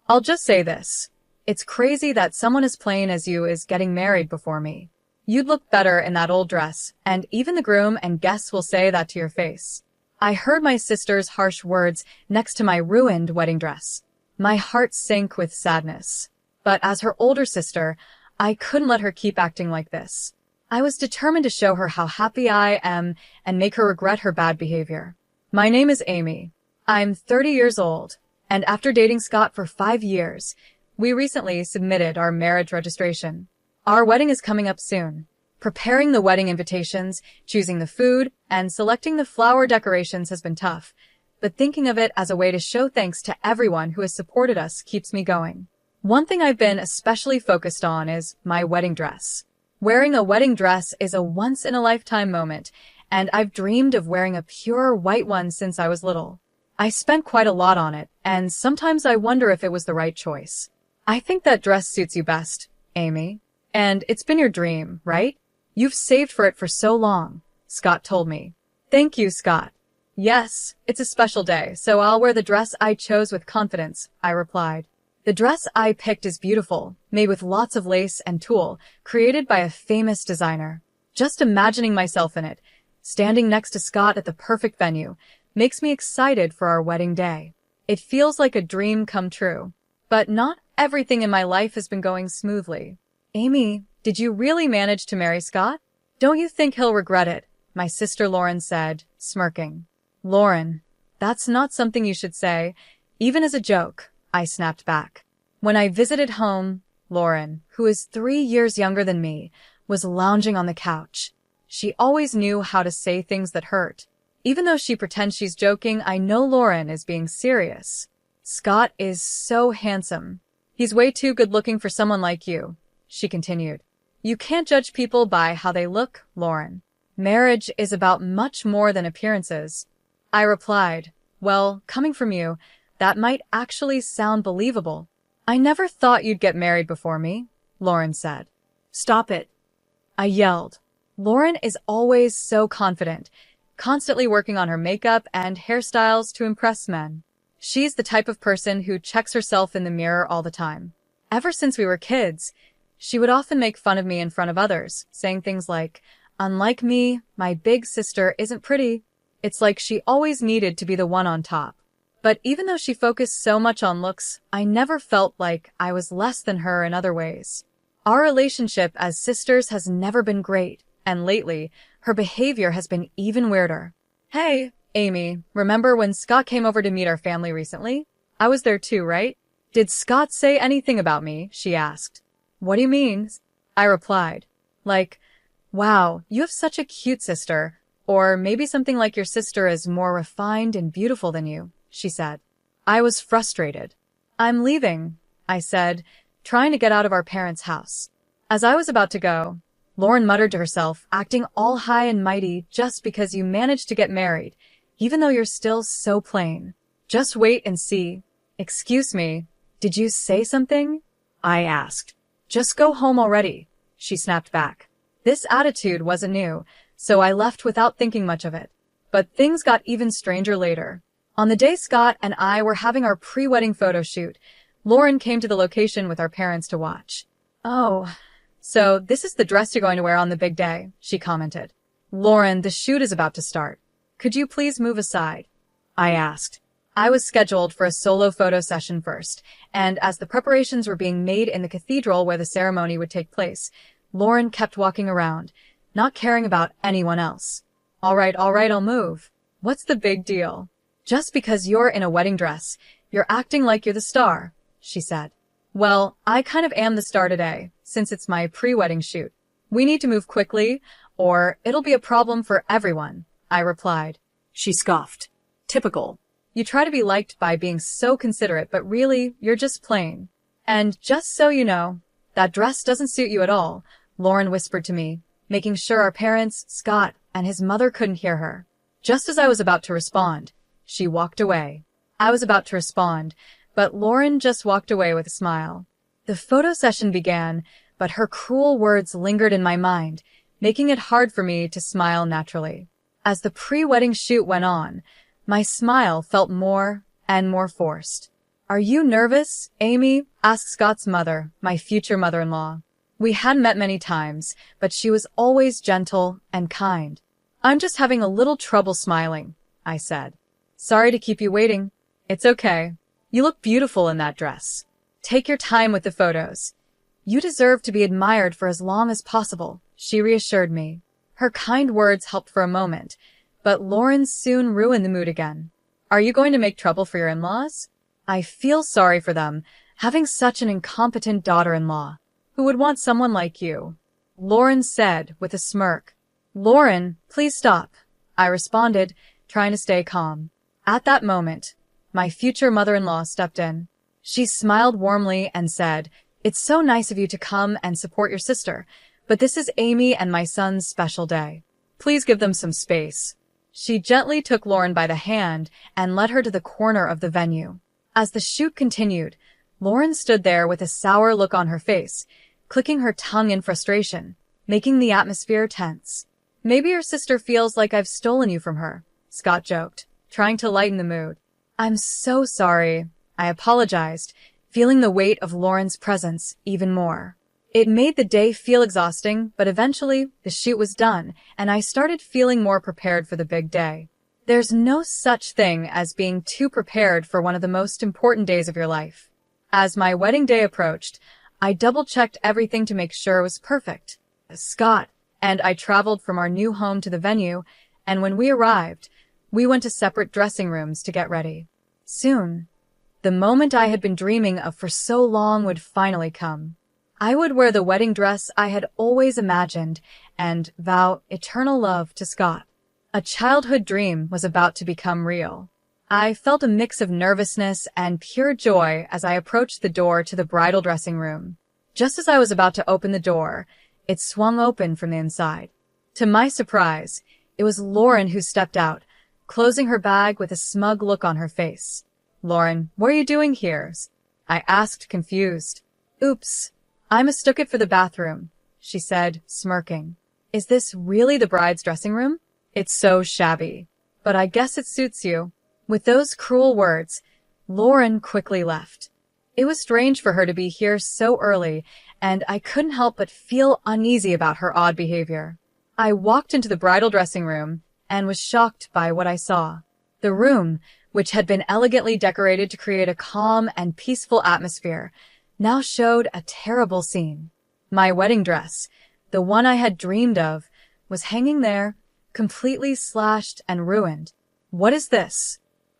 I'll just say this. It's crazy that someone as plain as you is getting married before me. You'd look better in that old dress, and even the groom and guests will say that to your face. I heard my sister's harsh words next to my ruined wedding dress. My heart sank with sadness. But as her older sister, I couldn't let her keep acting like this. I was determined to show her how happy I am and make her regret her bad behavior. My name is Amy. I'm 30 years old, and after dating Scott for 5 years, we recently submitted our marriage registration. Our wedding is coming up soon. Preparing the wedding invitations, choosing the food, and selecting the flower decorations has been tough, but thinking of it as a way to show thanks to everyone who has supported us keeps me going. One thing I've been especially focused on is my wedding dress. Wearing a wedding dress is a once-in-a-lifetime moment, and I've dreamed of wearing a pure white one since I was little. I spent quite a lot on it, and sometimes I wonder if it was the right choice. I think that dress suits you best, Amy. And it's been your dream, right? You've saved for it for so long, Scott told me. Thank you, Scott. Yes, it's a special day, so I'll wear the dress I chose with confidence, I replied. The dress I picked is beautiful, made with lots of lace and tulle, created by a famous designer. Just imagining myself in it, standing next to Scott at the perfect venue, makes me excited for our wedding day. It feels like a dream come true. But not everything in my life has been going smoothly. Amy, did you really manage to marry Scott? Don't you think he'll regret it? My sister Lauren said, smirking. Lauren, that's not something you should say, even as a joke, I snapped back. When I visited home, Lauren, who is 3 years younger than me, was lounging on the couch. She always knew how to say things that hurt. Even though she pretends she's joking, I know Lauren is being serious. Scott is so handsome. He's way too good-looking for someone like you, she continued. You can't judge people by how they look, Lauren. Marriage is about much more than appearances. I replied, well, coming from you, that might actually sound believable. I never thought you'd get married before me, Lauren said. Stop it, I yelled. Lauren is always so confident, constantly working on her makeup and hairstyles to impress men. She's the type of person who checks herself in the mirror all the time. Ever since we were kids, she would often make fun of me in front of others, saying things like, unlike me, my big sister isn't pretty. It's like she always needed to be the one on top. But even though she focused so much on looks, I never felt like I was less than her in other ways. Our relationship as sisters has never been great, and lately, her behavior has been even weirder. Hey, Amy, remember when Scott came over to meet our family recently? I was there too, right? Did Scott say anything about me? She asked. What do you mean? I replied. Like, wow, you have such a cute sister. Or maybe something like your sister is more refined and beautiful than you, she said. I was frustrated. I'm leaving, I said, trying to get out of our parents' house. As I was about to go, Lauren muttered to herself, acting all high and mighty just because you managed to get married, even though you're still so plain. Just wait and see. Excuse me, did you say something? I asked. Just go home already, she snapped back. This attitude wasn't new, so I left without thinking much of it. But things got even stranger later. On the day Scott and I were having our pre-wedding photo shoot, Lauren came to the location with our parents to watch. Oh, so this is the dress you're going to wear on the big day, she commented. Lauren, the shoot is about to start. Could you please move aside? I asked. I was scheduled for a solo photo session first, and as the preparations were being made in the cathedral where the ceremony would take place, Lauren kept walking around, not caring about anyone else. All right, I'll move. What's the big deal? Just because you're in a wedding dress, you're acting like you're the star, she said. Well, I kind of am the star today, since it's my pre-wedding shoot. We need to move quickly, or it'll be a problem for everyone, I replied. She scoffed. Typical. You try to be liked by being so considerate, but really, you're just plain. And just so you know, that dress doesn't suit you at all, Lauren whispered to me, making sure our parents, Scott, and his mother couldn't hear her. Just as I was about to respond, she walked away. I was about to respond, but Lauren just walked away with a smile. The photo session began, but her cruel words lingered in my mind, making it hard for me to smile naturally. As the pre-wedding shoot went on, my smile felt more and more forced. Are you nervous, Amy? Asked Scott's mother, my future mother-in-law. We hadn't met many times, but she was always gentle and kind. I'm just having a little trouble smiling, I said. Sorry to keep you waiting. It's okay. You look beautiful in that dress. Take your time with the photos. You deserve to be admired for as long as possible, she reassured me. Her kind words helped for a moment, but Lauren soon ruined the mood again. Are you going to make trouble for your in-laws? I feel sorry for them, having such an incompetent daughter-in-law. Who would want someone like you? Lauren said with a smirk. Lauren, please stop, I responded, trying to stay calm. At that moment, my future mother-in-law stepped in. She smiled warmly and said, It's so nice of you to come and support your sister, but this is Amy and my son's special day. Please give them some space. She gently took Lauren by the hand and led her to the corner of the venue. As the shoot continued, Lauren stood there with a sour look on her face, clicking her tongue in frustration, making the atmosphere tense. Maybe your sister feels like I've stolen you from her, Scott joked, trying to lighten the mood. I'm so sorry, I apologized, feeling the weight of Lauren's presence even more. It made the day feel exhausting, but eventually the shoot was done, and I started feeling more prepared for the big day. There's no such thing as being too prepared for one of the most important days of your life. As my wedding day approached, I double-checked everything to make sure it was perfect. Scott and I traveled from our new home to the venue, and when we arrived, we went to separate dressing rooms to get ready. Soon, the moment I had been dreaming of for so long would finally come. I would wear the wedding dress I had always imagined and vow eternal love to Scott. A childhood dream was about to become real. I felt a mix of nervousness and pure joy as I approached the door to the bridal dressing room. Just as I was about to open the door, it swung open from the inside. To my surprise, it was Lauren who stepped out, closing her bag with a smug look on her face. Lauren, what are you doing here? I asked, confused. Oops, I mistook it for the bathroom, she said, smirking. Is this really the bride's dressing room? It's so shabby, but I guess it suits you. With those cruel words, Lauren quickly left. It was strange for her to be here so early, and I couldn't help but feel uneasy about her odd behavior. I walked into the bridal dressing room and was shocked by what I saw. The room, which had been elegantly decorated to create a calm and peaceful atmosphere, now showed a terrible scene. My wedding dress, the one I had dreamed of, was hanging there, completely slashed and ruined. What is this?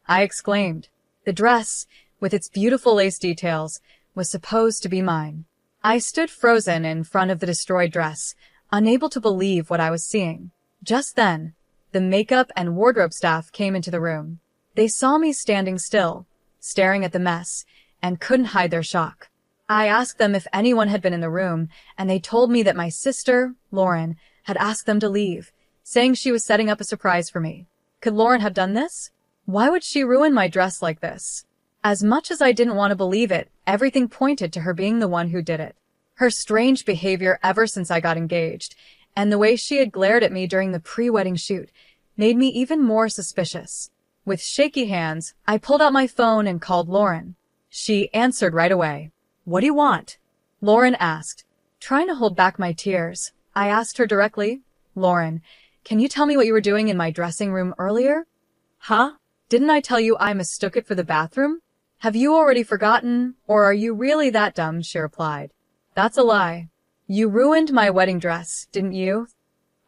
I exclaimed. The dress, with its beautiful lace details, was supposed to be mine. I stood frozen in front of the destroyed dress, unable to believe what I was seeing. Just then, the makeup and wardrobe staff came into the room. They saw me standing still, staring at the mess, and couldn't hide their shock. I asked them if anyone had been in the room, and they told me that my sister, Lauren, had asked them to leave, saying she was setting up a surprise for me. Could Lauren have done this? Why would she ruin my dress like this? As much as I didn't want to believe it, everything pointed to her being the one who did it. Her strange behavior ever since I got engaged, and the way she had glared at me during the pre-wedding shoot, made me even more suspicious. With shaky hands, I pulled out my phone and called Lauren. She answered right away. What do you want? Lauren asked. Trying to hold back my tears, I asked her directly, Lauren, can you tell me what you were doing in my dressing room earlier? Huh? Didn't I tell you I mistook it for the bathroom? Have you already forgotten, or are you really that dumb? She replied. That's a lie. You ruined my wedding dress, didn't you?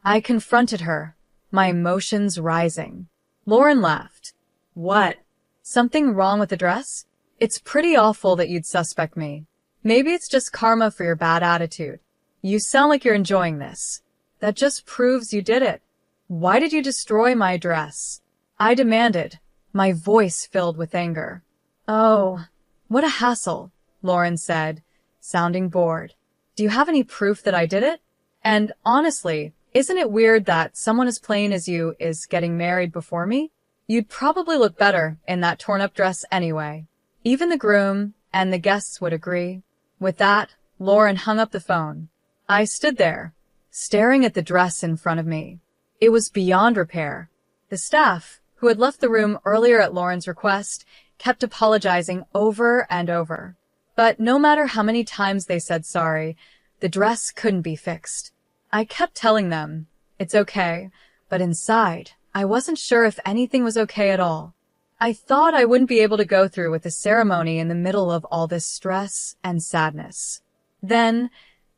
I confronted her, my emotions rising. Lauren laughed. What? Something wrong with the dress? It's pretty awful that you'd suspect me. Maybe it's just karma for your bad attitude. You sound like you're enjoying this. That just proves you did it. Why did you destroy my dress? I demanded, my voice filled with anger. Oh, what a hassle, Lauren said, sounding bored. Do you have any proof that I did it? And honestly, isn't it weird that someone as plain as you is getting married before me? You'd probably look better in that torn-up dress anyway. Even the groom and the guests would agree. With that, Lauren hung up the phone. I stood there, staring at the dress in front of me. It was beyond repair. The staff, who had left the room earlier at Lauren's request, kept apologizing over and over. But no matter how many times they said sorry, the dress couldn't be fixed. I kept telling them, it's okay, but inside, I wasn't sure if anything was okay at all. I thought I wouldn't be able to go through with the ceremony in the middle of all this stress and sadness. Then,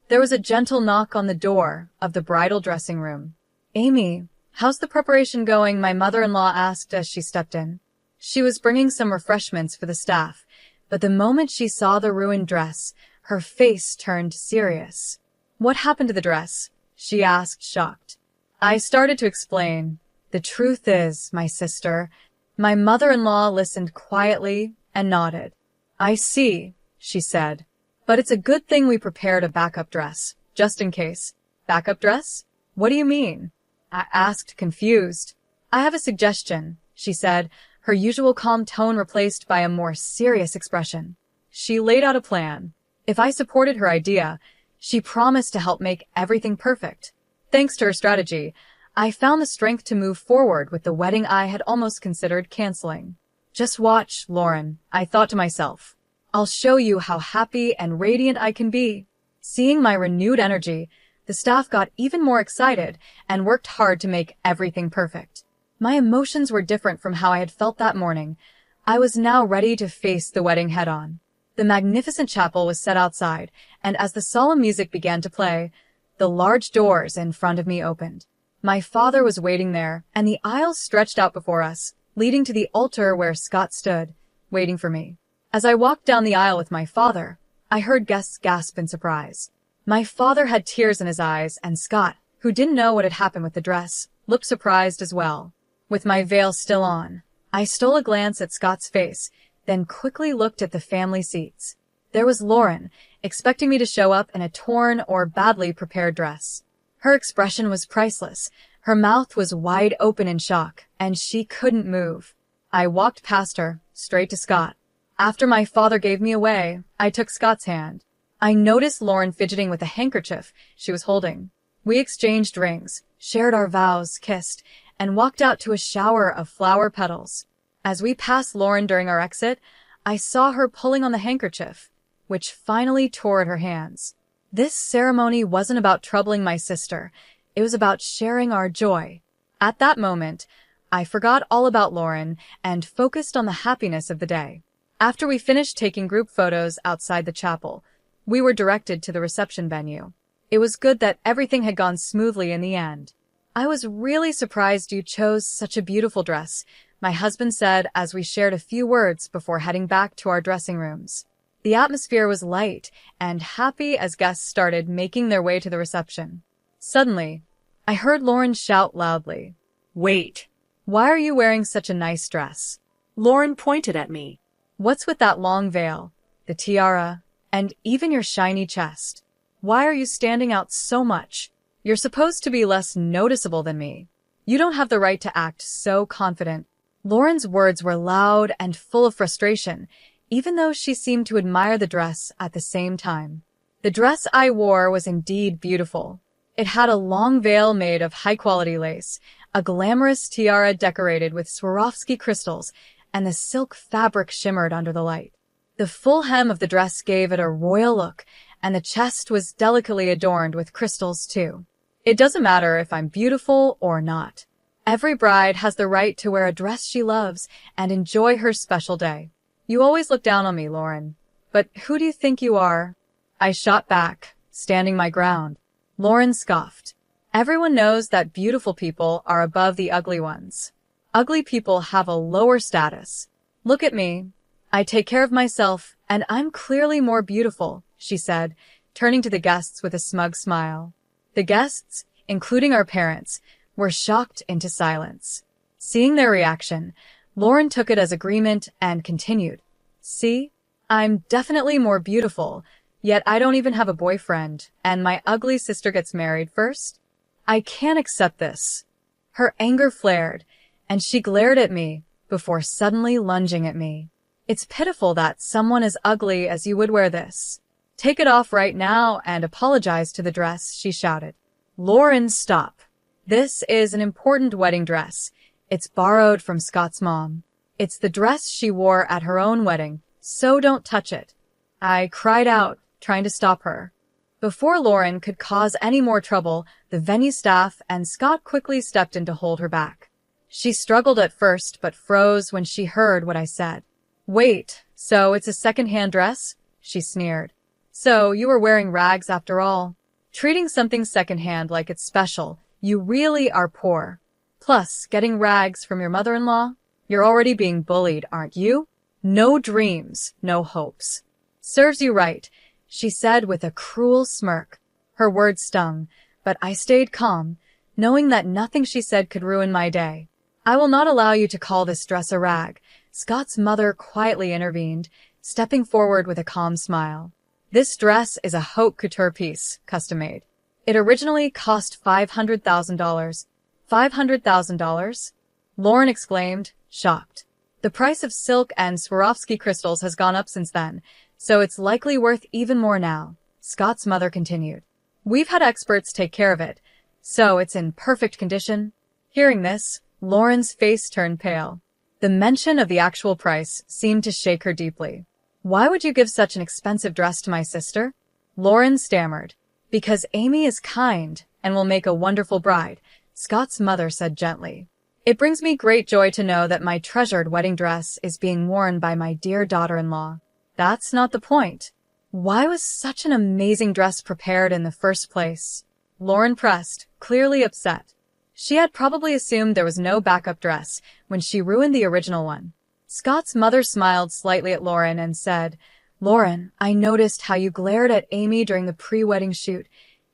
there was a gentle knock on the door of the bridal dressing room. "Amy, how's the preparation going?" my mother-in-law asked as she stepped in. She was bringing some refreshments for the staff, but the moment she saw the ruined dress, her face turned serious. "What happened to the dress?" she asked, shocked. I started to explain. "The truth is, my sister," my mother-in-law listened quietly and nodded. "I see," she said. "But it's a good thing we prepared a backup dress, just in case." "Backup dress? What do you mean?" I asked, confused. "I have a suggestion," she said, her usual calm tone replaced by a more serious expression. She laid out a plan. If I supported her idea, she promised to help make everything perfect. Thanks to her strategy, I found the strength to move forward with the wedding I had almost considered canceling. "Just watch, Lauren," I thought to myself. "I'll show you how happy and radiant I can be." Seeing my renewed energy, the staff got even more excited and worked hard to make everything perfect. My emotions were different from how I had felt that morning. I was now ready to face the wedding head-on. The magnificent chapel was set outside, and as the solemn music began to play, the large doors in front of me opened. My father was waiting there, and the aisles stretched out before us, leading to the altar where Scott stood, waiting for me. As I walked down the aisle with my father, I heard guests gasp in surprise. My father had tears in his eyes, and Scott, who didn't know what had happened with the dress, looked surprised as well. With my veil still on, I stole a glance at Scott's face, then quickly looked at the family seats. There was Lauren, expecting me to show up in a torn or badly prepared dress. Her expression was priceless. Her mouth was wide open in shock, and she couldn't move. I walked past her, straight to Scott. After my father gave me away, I took Scott's hand. I noticed Lauren fidgeting with a handkerchief she was holding. We exchanged rings, shared our vows, kissed, and walked out to a shower of flower petals. As we passed Lauren during our exit, I saw her pulling on the handkerchief, which finally tore at her hands. This ceremony wasn't about troubling my sister. It was about sharing our joy. At that moment, I forgot all about Lauren and focused on the happiness of the day. After we finished taking group photos outside the chapel, we were directed to the reception venue. It was good that everything had gone smoothly in the end. "I was really surprised you chose such a beautiful dress," my husband said as we shared a few words before heading back to our dressing rooms. The atmosphere was light and happy as guests started making their way to the reception. Suddenly, I heard Lauren shout loudly, "Wait! Why are you wearing such a nice dress?" Lauren pointed at me. "What's with that long veil, the tiara, and even your shiny chest? Why are you standing out so much? You're supposed to be less noticeable than me. You don't have the right to act so confident." Lauren's words were loud and full of frustration, even though she seemed to admire the dress at the same time. The dress I wore was indeed beautiful. It had a long veil made of high-quality lace, a glamorous tiara decorated with Swarovski crystals, and the silk fabric shimmered under the light. The full hem of the dress gave it a royal look, and the chest was delicately adorned with crystals too. It doesn't matter if I'm beautiful or not. Every bride has the right to wear a dress she loves and enjoy her special day. "You always look down on me, Lauren. But who do you think you are?" I shot back, standing my ground. Lauren scoffed. "Everyone knows that beautiful people are above the ugly ones. Ugly people have a lower status. Look at me. I take care of myself, and I'm clearly more beautiful," she said, turning to the guests with a smug smile. The guests, including our parents, were shocked into silence. Seeing their reaction, Lauren took it as agreement and continued. "See? I'm definitely more beautiful, yet I don't even have a boyfriend, and my ugly sister gets married first? I can't accept this." Her anger flared, and she glared at me before suddenly lunging at me. "It's pitiful that someone as ugly as you would wear this. Take it off right now and apologize to the dress," she shouted. "Lauren, stop. This is an important wedding dress. It's borrowed from Scott's mom. It's the dress she wore at her own wedding, so don't touch it. I cried out, trying to stop her. Before Lauren could cause any more trouble, the venue staff and Scott quickly stepped in to hold her back. She struggled at first, but froze when she heard what I said. Wait, so it's a second-hand dress? She sneered. So you were wearing rags after all? Treating something second-hand like it's special, you really are poor. Plus, getting rags from your mother-in-law? You're already being bullied, aren't you? No dreams, no hopes. Serves you right, she said with a cruel smirk. Her words stung, but I stayed calm, knowing that nothing she said could ruin my day. I will not allow you to call this dress a rag, Scott's mother quietly intervened, stepping forward with a calm smile. This dress is a haute couture piece, custom-made. It originally cost $500,000. $500,000? Lauren exclaimed, shocked. The price of silk and Swarovski crystals has gone up since then, so it's likely worth even more now, Scott's mother continued. We've had experts take care of it, so it's in perfect condition. Hearing this, Lauren's face turned pale. The mention of the actual price seemed to shake her deeply. Why would you give such an expensive dress to my sister? Lauren stammered. Because Amy is kind and will make a wonderful bride, Scott's mother said gently. It brings me great joy to know that my treasured wedding dress is being worn by my dear daughter-in-law. That's not the point. Why was such an amazing dress prepared in the first place? Lauren pressed, clearly upset. She had probably assumed there was no backup dress when she ruined the original one. Scott's mother smiled slightly at Lauren and said, Lauren, I noticed how you glared at Amy during the pre-wedding shoot,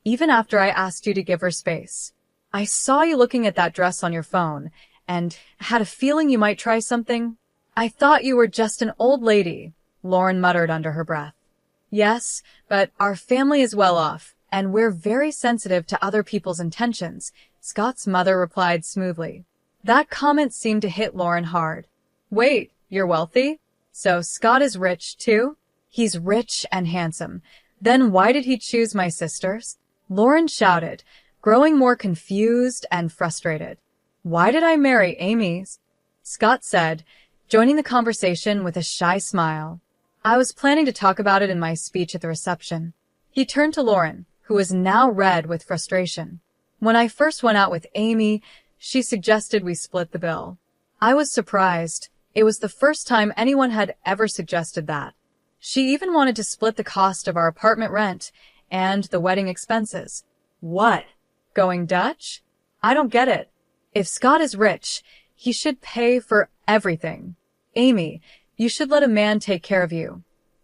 even after I asked you to give her space. I saw you looking at that dress on your phone, and had a feeling you might try something. I thought you were just an old lady, Lauren muttered under her breath. Yes, but our family is well off, and we're very sensitive to other people's intentions, Scott's mother replied smoothly. That comment seemed to hit Lauren hard. Wait, you're wealthy? So Scott is rich too? He's rich and handsome. Then why did he choose my sisters? Lauren shouted, growing more confused and frustrated. Why did I marry Amy's? Scott said, joining the conversation with a shy smile. I was planning to talk about it in my speech at the reception. He turned to Lauren, who was now red with frustration. When I first went out with Amy, she suggested we split the bill. I was surprised. It was the first time anyone had ever suggested that. She even wanted to split the cost of our apartment rent and the wedding expenses. What? Going Dutch? I don't get it. If Scott is rich, he should pay for everything. Amy, you should let a man take care of you.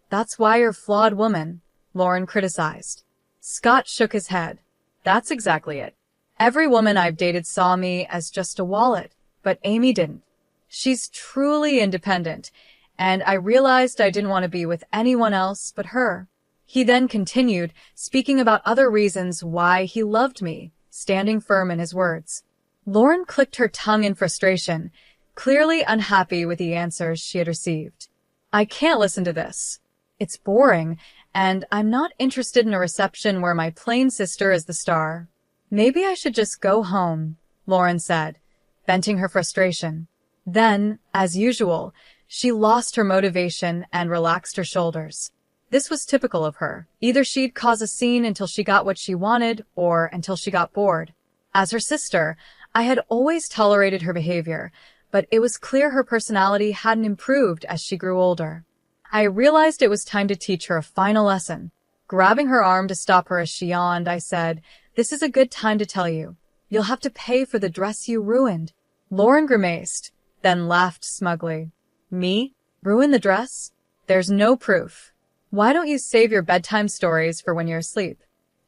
That's why you're a flawed woman, Lauren criticized. Scott shook his head. That's exactly it. Every woman I've dated saw me as just a wallet, but Amy didn't. She's truly independent, and I realized I didn't want to be with anyone else but her. He then continued, speaking about other reasons why he loved me, standing firm in his words. Lauren clicked her tongue in frustration, clearly unhappy with the answers she had received. I can't listen to this. It's boring, and I'm not interested in a reception where my plain sister is the star. Maybe I should just go home, Lauren said, venting her frustration. Then, as usual, she lost her motivation and relaxed her shoulders. This was typical of her. Either she'd cause a scene until she got what she wanted, or until she got bored. As her sister, I had always tolerated her behavior, but it was clear her personality hadn't improved as she grew older. I realized it was time to teach her a final lesson. Grabbing her arm to stop her as she yawned, I said, This is a good time to tell you. You'll have to pay for the dress you ruined. Lauren grimaced, then laughed smugly. Me? Ruin the dress? There's no proof. Why don't you save your bedtime stories for when you're asleep?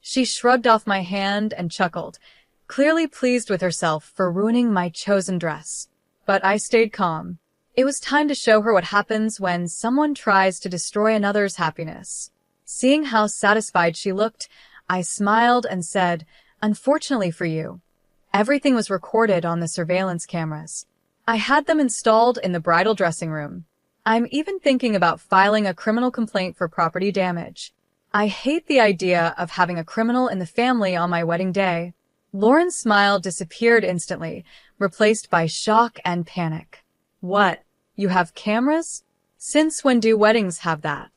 She shrugged off my hand and chuckled, clearly pleased with herself for ruining my chosen dress. But I stayed calm. It was time to show her what happens when someone tries to destroy another's happiness. Seeing how satisfied she looked, I smiled and said, Unfortunately for you, everything was recorded on the surveillance cameras. I had them installed in the bridal dressing room. I'm even thinking about filing a criminal complaint for property damage. I hate the idea of having a criminal in the family on my wedding day. Lauren's smile disappeared instantly, replaced by shock and panic. What? You have cameras? Since when do weddings have that?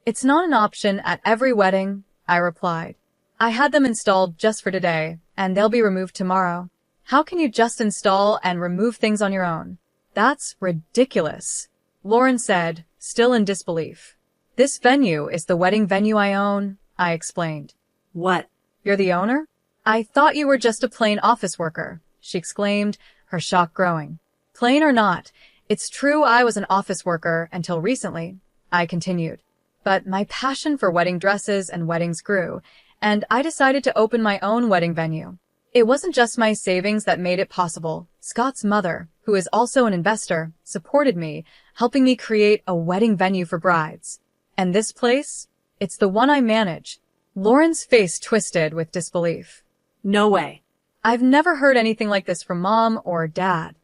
It's not an option at every wedding, I replied. I had them installed just for today, and they'll be removed tomorrow. How can you just install and remove things on your own? That's ridiculous, Lauren said, still in disbelief. This venue is the wedding venue I own, I explained. What? You're the owner? I thought you were just a plain office worker, she exclaimed, her shock growing. Plain or not, it's true I was an office worker until recently, I continued. But my passion for wedding dresses and weddings grew, and I decided to open my own wedding venue. It wasn't just my savings that made it possible. Scott's mother, who is also an investor, supported me, helping me create a wedding venue for brides. And this place? It's the one I manage. Lauren's face twisted with disbelief. No way. I've never heard anything like this from Mom or Dad.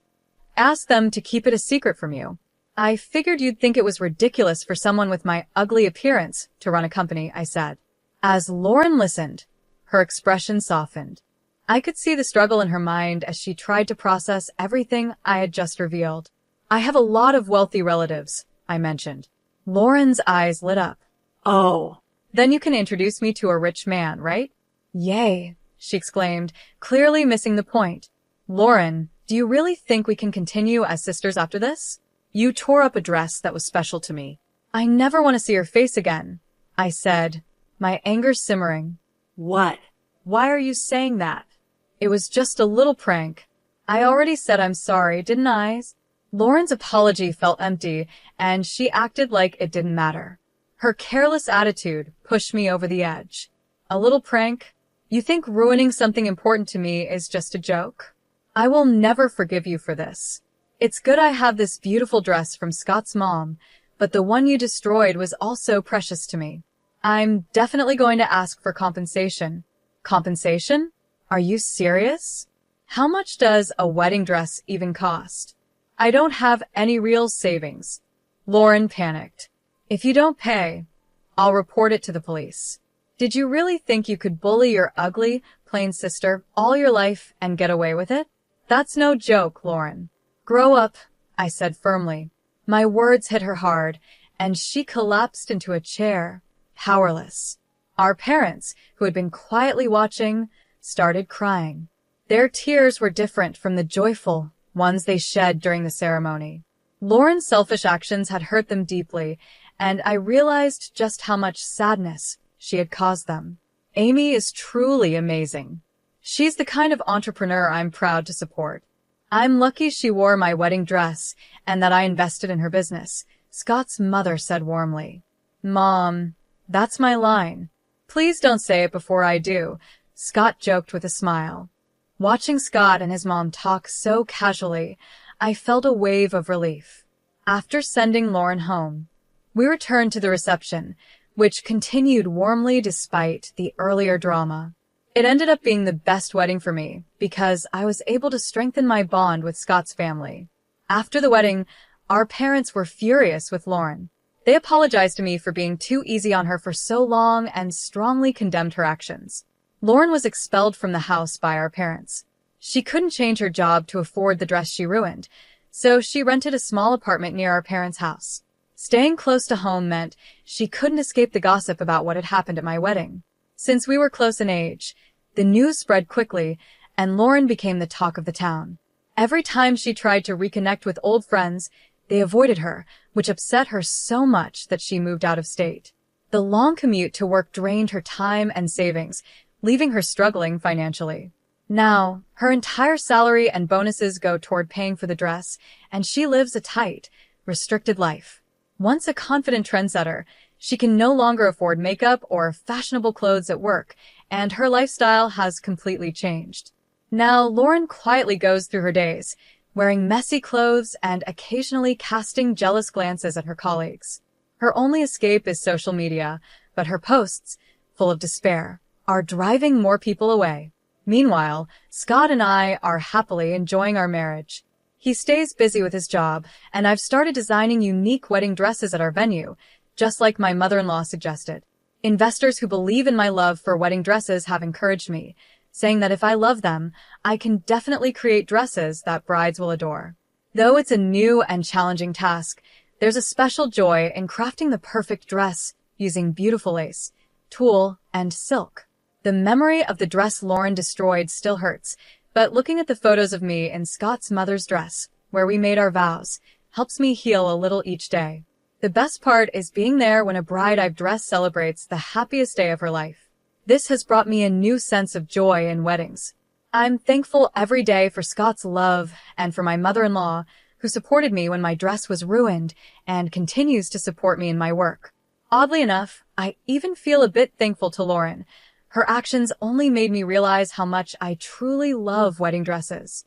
Ask them to keep it a secret from you. I figured you'd think it was ridiculous for someone with my ugly appearance to run a company, I said. As Lauren listened, her expression softened. I could see the struggle in her mind as she tried to process everything I had just revealed. I have a lot of wealthy relatives, I mentioned. Lauren's eyes lit up. Oh. Then you can introduce me to a rich man, right? Yay, she exclaimed, clearly missing the point. Lauren, do you really think we can continue as sisters after this? You tore up a dress that was special to me. I never want to see your face again, I said, my anger simmering. What? Why are you saying that? It was just a little prank. I already said I'm sorry, didn't I? Lauren's apology felt empty, and she acted like it didn't matter. Her careless attitude pushed me over the edge. A little prank? You think ruining something important to me is just a joke? I will never forgive you for this. It's good I have this beautiful dress from Scott's mom, but the one you destroyed was also precious to me. I'm definitely going to ask for compensation. Compensation? Are you serious? How much does a wedding dress even cost? I don't have any real savings. Lauren panicked. If you don't pay, I'll report it to the police. Did you really think you could bully your ugly, plain sister all your life and get away with it? That's no joke, Lauren. Grow up, I said firmly. My words hit her hard, and she collapsed into a chair, powerless. Our parents, who had been quietly watching, started crying. Their tears were different from the joyful ones they shed during the ceremony. Lauren's selfish actions had hurt them deeply, and I realized just how much sadness she had caused them. Amy is truly amazing. She's the kind of entrepreneur I'm proud to support. I'm lucky she wore my wedding dress and that I invested in her business, Scott's mother said warmly. Mom, that's my line. Please don't say it before I do, Scott joked with a smile. Watching Scott and his mom talk so casually, I felt a wave of relief. After sending Lauren home, we returned to the reception, which continued warmly despite the earlier drama. It ended up being the best wedding for me because I was able to strengthen my bond with Scott's family. After the wedding, our parents were furious with Lauren. They apologized to me for being too easy on her for so long and strongly condemned her actions. Lauren was expelled from the house by our parents. She couldn't change her job to afford the dress she ruined, so she rented a small apartment near our parents' house. Staying close to home meant she couldn't escape the gossip about what had happened at my wedding. Since we were close in age, the news spread quickly, and Lauren became the talk of the town. Every time she tried to reconnect with old friends, they avoided her, which upset her so much that she moved out of state. The long commute to work drained her time and savings, leaving her struggling financially. Now, her entire salary and bonuses go toward paying for the dress, and she lives a tight, restricted life. Once a confident trendsetter, she can no longer afford makeup or fashionable clothes at work, and her lifestyle has completely changed. Now, Lauren quietly goes through her days, wearing messy clothes and occasionally casting jealous glances at her colleagues. Her only escape is social media, but her posts, full of despair, are driving more people away. Meanwhile, Scott and I are happily enjoying our marriage. He stays busy with his job, and I've started designing unique wedding dresses at our venue, just like my mother-in-law suggested. Investors who believe in my love for wedding dresses have encouraged me, saying that if I love them, I can definitely create dresses that brides will adore. Though it's a new and challenging task, there's a special joy in crafting the perfect dress using beautiful lace, tulle, and silk. The memory of the dress Lauren destroyed still hurts, but looking at the photos of me in Scott's mother's dress, where we made our vows, helps me heal a little each day. The best part is being there when a bride I've dressed celebrates the happiest day of her life. This has brought me a new sense of joy in weddings. I'm thankful every day for Scott's love and for my mother-in-law, who supported me when my dress was ruined and continues to support me in my work. Oddly enough, I even feel a bit thankful to Lauren. Her actions only made me realize how much I truly love wedding dresses.